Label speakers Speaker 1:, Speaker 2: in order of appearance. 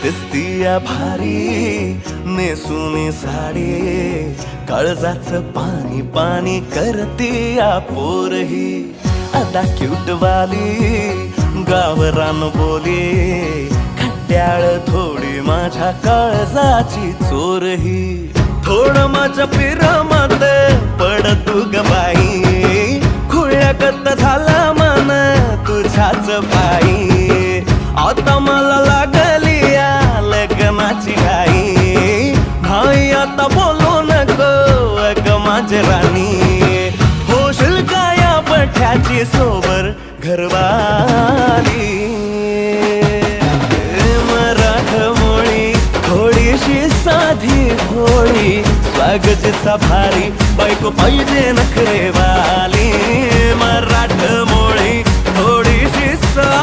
Speaker 1: दिसतीया भारी नेसूनी साडी, काळजाचं पाणी पाणी करतीया पोरही. आता क्यूट वाली गावरान बोली, खट्याळ थोडी माझ्या काळजाची चोरही. थोडं माझ्या पिरामात पड तू ग बाई, खुळ्यागत झाला मन तुझ्याच पायी. आता मला लागली या लग्नाची घाई, भाई आता बोलू नको अग माझी राणी. होशील का या पठ्याची सोबर घरवाली. मराठमोळी थोडीशी साधी भोळी, स्वागताचा भारी बायको पाहिजे नखरेवाली. मराठमोळी